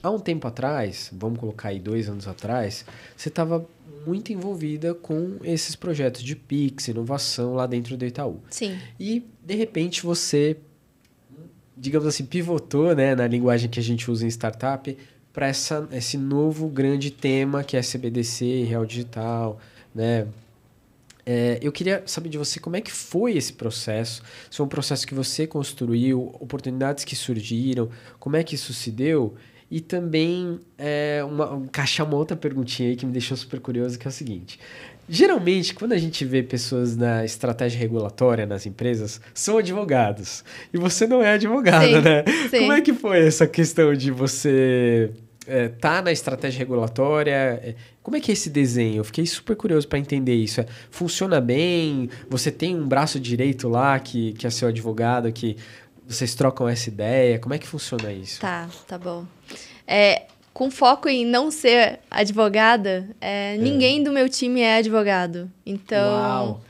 há um tempo atrás, vamos colocar aí 2 anos atrás, você estava muito envolvida com esses projetos de Pix, inovação lá dentro do Itaú. Sim. E, de repente, você, digamos assim, pivotou, né, na linguagem que a gente usa em startup, para esse novo grande tema que é CBDC e Real Digital, né? Eu queria saber de você como é que foi esse processo, se foi um processo que você construiu, oportunidades que surgiram, como é que isso se deu? E também encaixar uma outra perguntinha aí que me deixou super curioso, que é o seguinte. Geralmente, quando a gente vê pessoas na estratégia regulatória nas empresas, são advogados. E você não é advogado, Sim, né? Como é sim. que foi essa questão de você tá na estratégia regulatória? Como é que é esse desenho? Eu fiquei super curioso para entender isso. Funciona bem? Você tem um braço direito lá que é seu advogado, que vocês trocam essa ideia? Como é que funciona isso? Tá bom. Com foco em não ser advogada, ninguém do meu time é advogado. Então, Uau!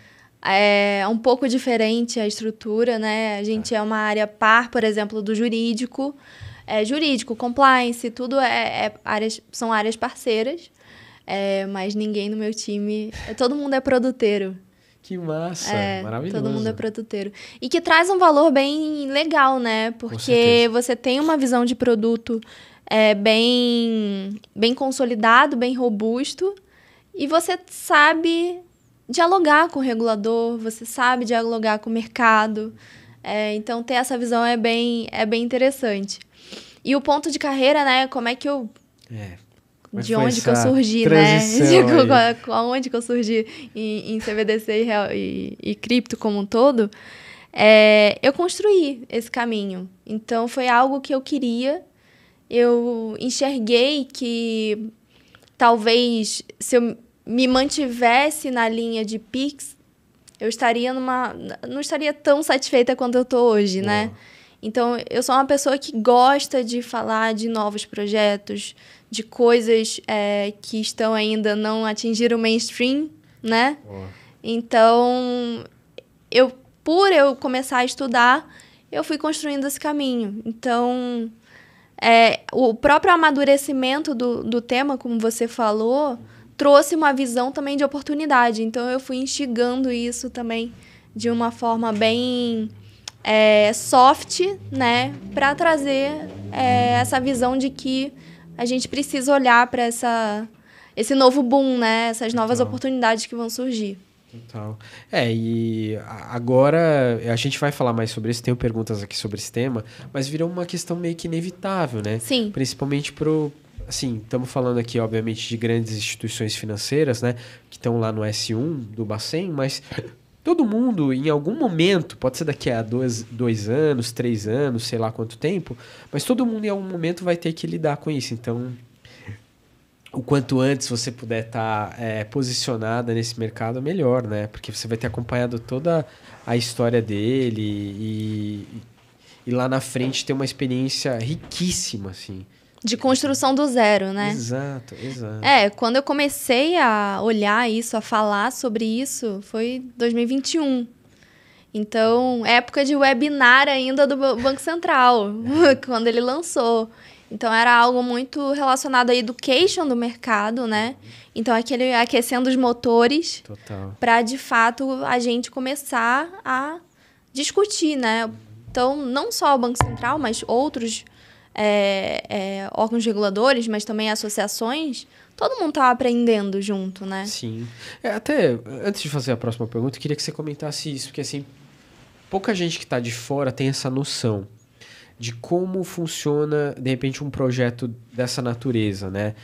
é um pouco diferente a estrutura, né? A gente é uma área par, por exemplo, do jurídico. Jurídico, compliance, tudo são áreas parceiras. Mas ninguém no meu time... Todo mundo é produteiro. Que massa! Maravilhoso. Todo mundo é produteiro. E que traz um valor bem legal, né? Porque você tem uma visão de produto bem consolidado, bem robusto, e você sabe dialogar com o regulador, você sabe dialogar com o mercado. Então, ter essa visão é bem interessante. E o ponto de carreira, né? Como é que eu... De onde que eu surgi, né? Onde que eu surgi em CBDC e cripto como um todo. Eu construí esse caminho. Então, foi algo que eu queria. Eu enxerguei que talvez se eu me mantivesse na linha de Pix, eu não estaria tão satisfeita quanto eu estou hoje, né? Então, eu sou uma pessoa que gosta de falar de novos projetos, de coisas que estão ainda não atingiram o mainstream, né? Então, por eu começar a estudar, eu fui construindo esse caminho. Então, o próprio amadurecimento do tema, como você falou, trouxe uma visão também de oportunidade. Então, eu fui instigando isso também de uma forma bem soft, né? Para trazer essa visão de que a gente precisa olhar para esse novo boom, né? Essas novas oportunidades que vão surgir. Total. E agora a gente vai falar mais sobre isso, tenho perguntas aqui sobre esse tema, mas virou uma questão meio que inevitável, né? Sim. Principalmente assim, estamos falando aqui, obviamente, de grandes instituições financeiras, né? Que estão lá no S1 do Bacen, mas todo mundo, em algum momento, pode ser daqui a 2 anos, 3 anos, sei lá quanto tempo, mas todo mundo em algum momento vai ter que lidar com isso. Então, o quanto antes você puder estar posicionada nesse mercado, melhor, né? Porque você vai ter acompanhado toda a história dele e lá na frente ter uma experiência riquíssima, assim. De construção do zero, né? Exato. Quando eu comecei a olhar isso, a falar sobre isso, foi 2021. Então, época de webinar ainda do Banco Central, quando ele lançou. Então, era algo muito relacionado à education do mercado, né? Então, aquele aquecendo os motores para, de fato, a gente começar a discutir, né? Então, não só o Banco Central, mas outros órgãos reguladores, mas também associações, todo mundo estava aprendendo junto, né? Sim. Até, antes de fazer a próxima pergunta, eu queria que você comentasse isso, porque, assim, pouca gente que está de fora tem essa noção de como funciona, de repente, um projeto dessa natureza, né?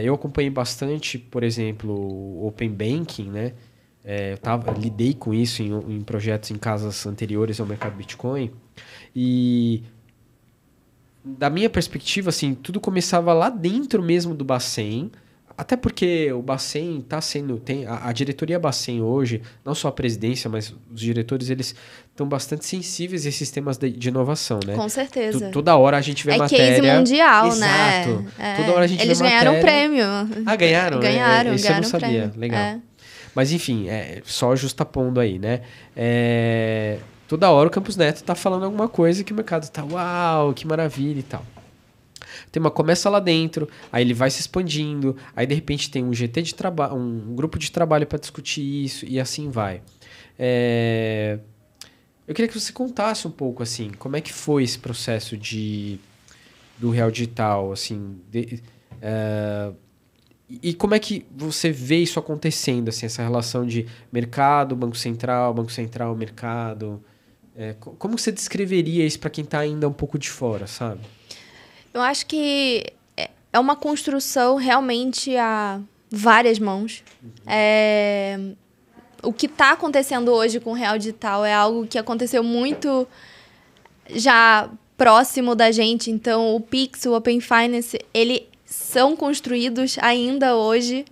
Eu acompanhei bastante, por exemplo, o Open Banking, né? Lidei com isso em projetos em casas anteriores ao mercado Bitcoin. E, da minha perspectiva, assim, tudo começava lá dentro mesmo do Bacen. Até porque o Bacen está sendo... A diretoria Bacen hoje, não só a presidência, mas os diretores, eles estão bastante sensíveis a esses temas de inovação, né? Com certeza. Toda hora a gente vê matéria... case mundial, exato. né? Toda hora a gente eles vê matéria... ganharam um prêmio. Ganharam? Ganharam, Isso ganharam eu não sabia. prêmio. Legal. Mas, enfim, só justapondo aí, né? Toda hora o Campos Neto tá falando alguma coisa que o mercado tá... Uau, que maravilha e tal. O tema começa lá dentro, aí ele vai se expandindo, aí de repente tem um GT de trabalho, um grupo de trabalho para discutir isso, e assim vai. Eu queria que você contasse um pouco, assim, como é que foi esse processo do Real Digital, assim, e como é que você vê isso acontecendo, assim, essa relação de mercado, Banco Central, mercado? Como você descreveria isso para quem está ainda um pouco de fora, sabe? Eu acho que é uma construção realmente a várias mãos. O que está acontecendo hoje com o Real Digital é algo que aconteceu muito já próximo da gente. Então, o Pix, o Open Finance, eles são construídos ainda hoje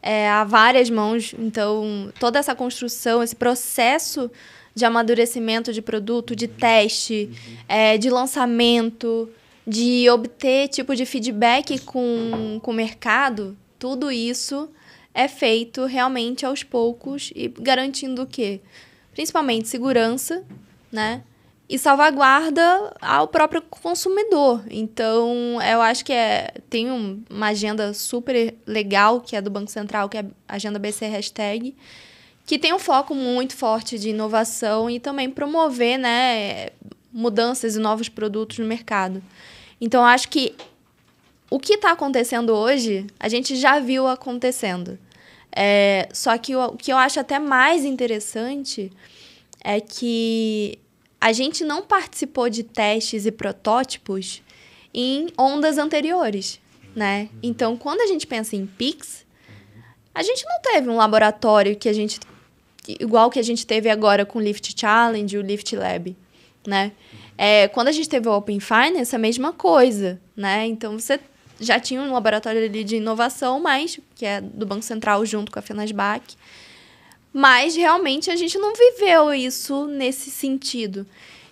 a várias mãos. Então, toda essa construção, esse processo de amadurecimento de produto, de teste, de lançamento, de obter tipo de feedback com o mercado, tudo isso é feito realmente aos poucos e garantindo o quê? Principalmente segurança, né? E salvaguarda ao próprio consumidor. Então, eu acho que tem uma agenda super legal, que é do Banco Central, que é a agenda BC Hashtag, que tem um foco muito forte de inovação e também promover, né, mudanças e novos produtos no mercado. Então, eu acho que o que está acontecendo hoje, a gente já viu acontecendo. Só que o que eu acho até mais interessante é que a gente não participou de testes e protótipos em ondas anteriores, né? Então, quando a gente pensa em Pix, a gente não teve um laboratório igual que a gente teve agora com o Lift Challenge e o Lift Lab, né? Quando a gente teve o Open Finance, a mesma coisa, né? Então, você já tinha um laboratório ali de inovação, mas que é do Banco Central junto com a Fenasbac. Mas, realmente, a gente não viveu isso nesse sentido.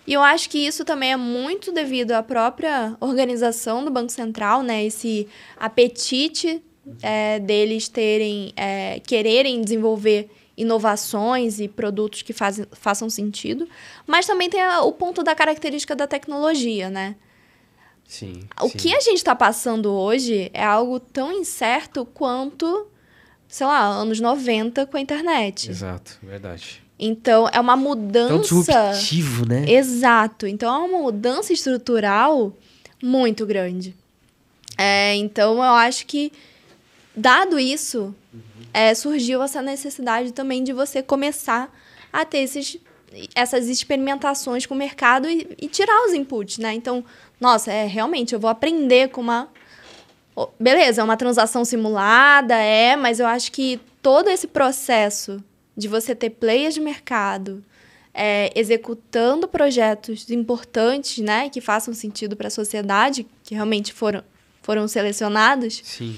E eu acho que isso também é muito devido à própria organização do Banco Central, né? Esse apetite deles quererem desenvolver inovações e produtos que façam sentido. Mas também tem o ponto da característica da tecnologia, né? Sim. O que a gente está passando hoje é algo tão incerto quanto, sei lá, anos 90 com a internet. Exato, verdade. Então, é uma mudança... Tão disruptivo, né? Exato. Então, é uma mudança estrutural muito grande. Então, eu acho que, dado isso, surgiu essa necessidade também de você começar a ter essas experimentações com o mercado e tirar os inputs, né? Então, nossa, realmente, eu vou aprender com uma... Beleza, é uma transação simulada, mas eu acho que todo esse processo de você ter players de mercado executando projetos importantes, né, que façam sentido para a sociedade, que realmente foram selecionados, sim,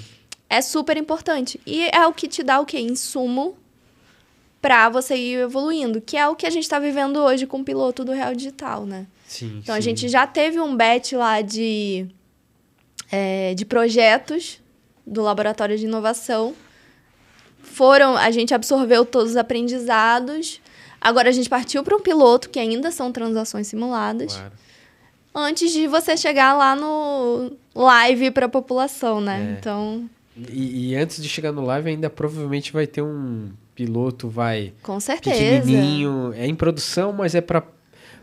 é super importante. E é o que te dá o quê? Insumo para você ir evoluindo, que é o que a gente está vivendo hoje com o piloto do Real Digital, né? Sim, então, sim. A gente já teve um batch lá de projetos do Laboratório de Inovação. A gente absorveu todos os aprendizados. Agora, a gente partiu para um piloto, que ainda são transações simuladas. Claro. Antes de você chegar lá no live para a população, né? Então... E antes de chegar no live, ainda provavelmente vai ter um piloto, com certeza, pequenininho. É em produção, mas é para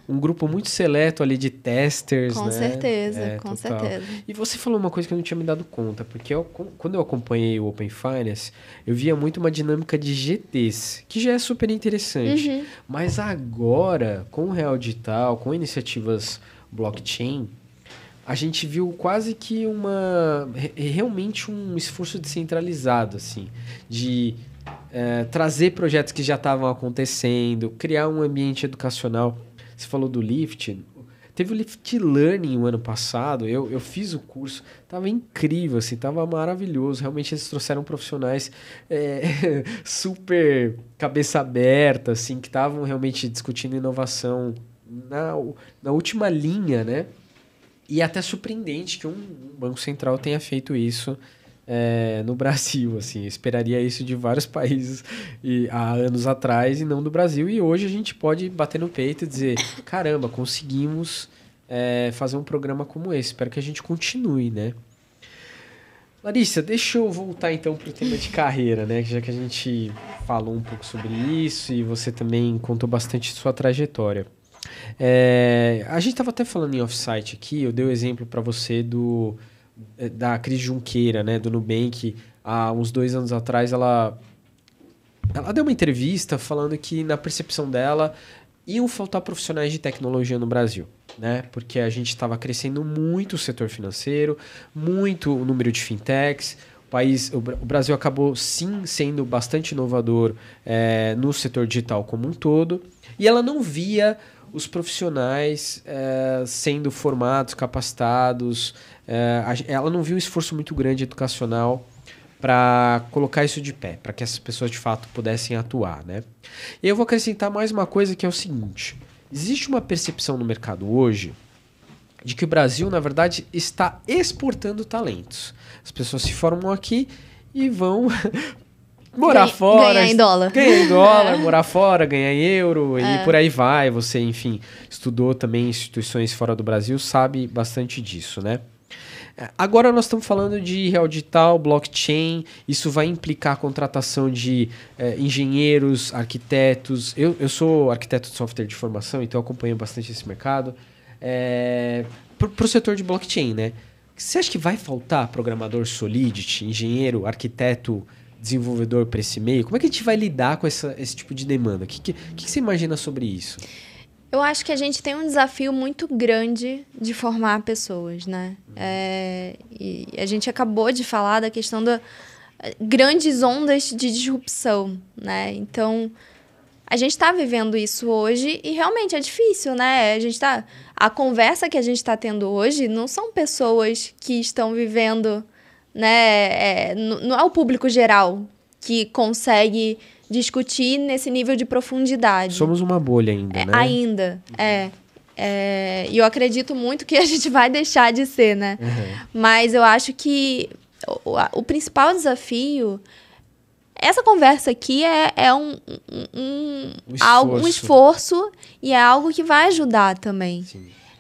um grupo muito seleto ali de testers, com né? Certeza, com total. certeza. E você falou uma coisa que eu não tinha me dado conta, porque quando eu acompanhei o Open Finance, eu via muito uma dinâmica de GTs, que já é super interessante. Mas agora, com o Real Digital, com iniciativas blockchain, a gente viu quase que realmente um esforço descentralizado, assim, de trazer projetos que já estavam acontecendo, criar um ambiente educacional. Você falou do Lift. Teve o Lift Learning o ano passado. Eu fiz o curso. Tava incrível, assim. Tava maravilhoso. Realmente eles trouxeram profissionais super cabeça aberta, assim, que estavam realmente discutindo inovação na última linha, né? E até surpreendente que um Banco Central tenha feito isso no Brasil, assim. Eu esperaria isso de vários países há anos atrás e não do Brasil. E hoje a gente pode bater no peito e dizer, caramba, conseguimos fazer um programa como esse. Espero que a gente continue, né? Larissa, deixa eu voltar então para o tema de carreira, né? Já que a gente falou um pouco sobre isso e você também contou bastante de sua trajetória. A gente estava até falando em off-site aqui, eu dei o exemplo para você da Cris Junqueira, né? Do Nubank. Há uns 2 anos atrás, ela deu uma entrevista falando que, na percepção dela, iam faltar profissionais de tecnologia no Brasil, né? Porque a gente estava crescendo muito o setor financeiro, muito o número de fintechs. O Brasil acabou, sim, sendo bastante inovador no setor digital como um todo. E ela não via os profissionais sendo formados, capacitados. Ela não viu um esforço muito grande educacional para colocar isso de pé, para que essas pessoas de fato pudessem atuar, né? E eu vou acrescentar mais uma coisa que é o seguinte: existe uma percepção no mercado hoje de que o Brasil, na verdade, está exportando talentos. As pessoas se formam aqui e vão morar fora. Ganhar em dólar. Ganhar em dólar, morar fora, ganhar em euro e por aí vai. Você, enfim, estudou também em instituições fora do Brasil, sabe bastante disso, né? Agora nós estamos falando de real digital, blockchain. Isso vai implicar a contratação de engenheiros, arquitetos. Eu sou arquiteto de software de formação, então eu acompanho bastante esse mercado. Para o setor de blockchain, né? Você acha que vai faltar programador Solidity, engenheiro, arquiteto, desenvolvedor para esse meio? Como é que a gente vai lidar com esse tipo de demanda? O que você imagina sobre isso? Eu acho que a gente tem um desafio muito grande de formar pessoas, né? E a gente acabou de falar da questão das grandes ondas de disrupção, né? Então, a gente está vivendo isso hoje e realmente é difícil, né? A conversa que a gente está tendo hoje não são pessoas que estão vivendo, né? Não é o público geral que consegue discutir nesse nível de profundidade. Somos uma bolha ainda, né? Ainda, E eu acredito muito que a gente vai deixar de ser, né? Uhum. Mas eu acho que o principal desafio... Essa conversa aqui é um esforço e é algo que vai ajudar também.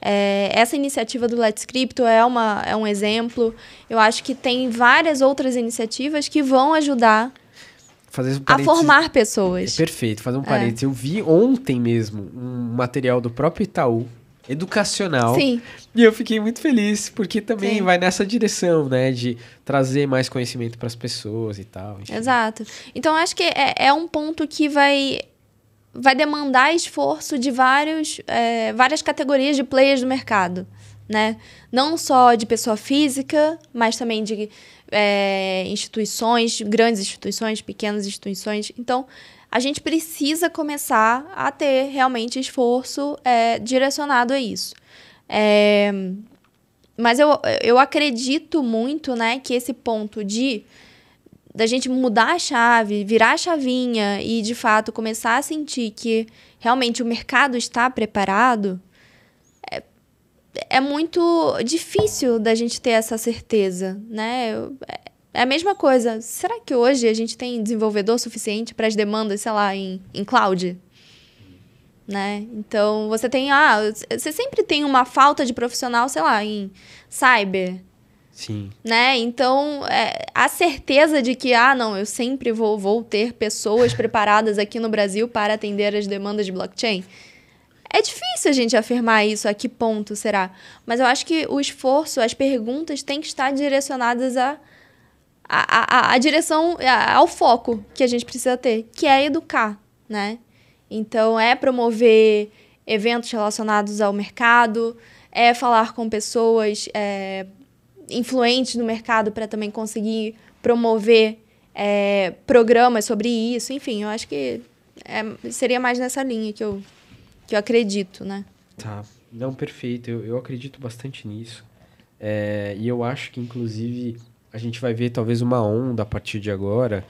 Essa iniciativa do Let's Crypto é um exemplo. Eu acho que tem várias outras iniciativas que vão ajudar a formar pessoas. Perfeito, fazer um parênteses. Eu vi ontem mesmo um material do próprio Itaú, educacional. Sim. E eu fiquei muito feliz, porque também vai nessa direção, né? De trazer mais conhecimento para as pessoas e tal. Enfim. Exato. Então, acho que é um ponto que vai demandar esforço de várias categorias de players do mercado, né? Não só de pessoa física, mas também de instituições, grandes instituições, pequenas instituições. Então, a gente precisa começar a ter realmente esforço direcionado a isso. Mas eu acredito muito, né, que esse ponto da gente mudar a chave, virar a chavinha e, de fato, começar a sentir que realmente o mercado está preparado, é muito difícil da gente ter essa certeza, né? É a mesma coisa. Será que hoje a gente tem desenvolvedor suficiente para as demandas, sei lá, em cloud? Né? Então, você sempre tem uma falta de profissional, sei lá, em cyber. Sim. Né? Então, a certeza de que, não, eu sempre vou ter pessoas preparadas aqui no Brasil para atender as demandas de blockchain. É difícil a gente afirmar isso, a que ponto será. Mas eu acho que o esforço, as perguntas têm que estar direcionadas à direção, ao foco que a gente precisa ter, que é educar, né? Então, promover eventos relacionados ao mercado, falar com pessoas influentes no mercado para também conseguir promover programas sobre isso. Enfim, eu acho que seria mais nessa linha que eu acredito, né? Tá. Não, perfeito. Eu acredito bastante nisso. E eu acho que, inclusive, a gente vai ver talvez uma onda a partir de agora,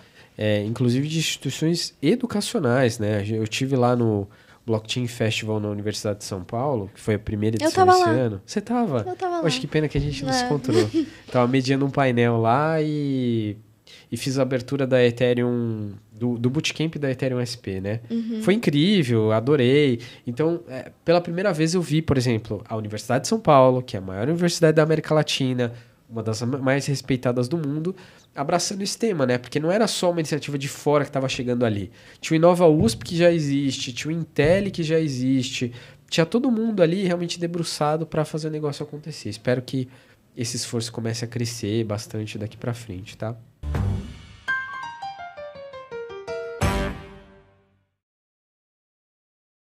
inclusive de instituições educacionais, né? Eu tive lá no Blockchain Festival na Universidade de São Paulo, que foi a primeira edição esse ano. Você tava? Eu tava lá. Acho que pena que a gente não se encontrou. Tava mediando um painel lá e fiz a abertura da Ethereum, do Bootcamp da Ethereum SP, né? Uhum. Foi incrível, adorei. Então, pela primeira vez eu vi, por exemplo, a Universidade de São Paulo, que é a maior universidade da América Latina, uma das mais respeitadas do mundo, abraçando esse tema, né? Porque não era só uma iniciativa de fora que estava chegando ali. Tinha o Inova USP que já existe, tinha o Intel que já existe, tinha todo mundo ali realmente debruçado para fazer o negócio acontecer. Espero que esse esforço comece a crescer bastante daqui para frente, tá?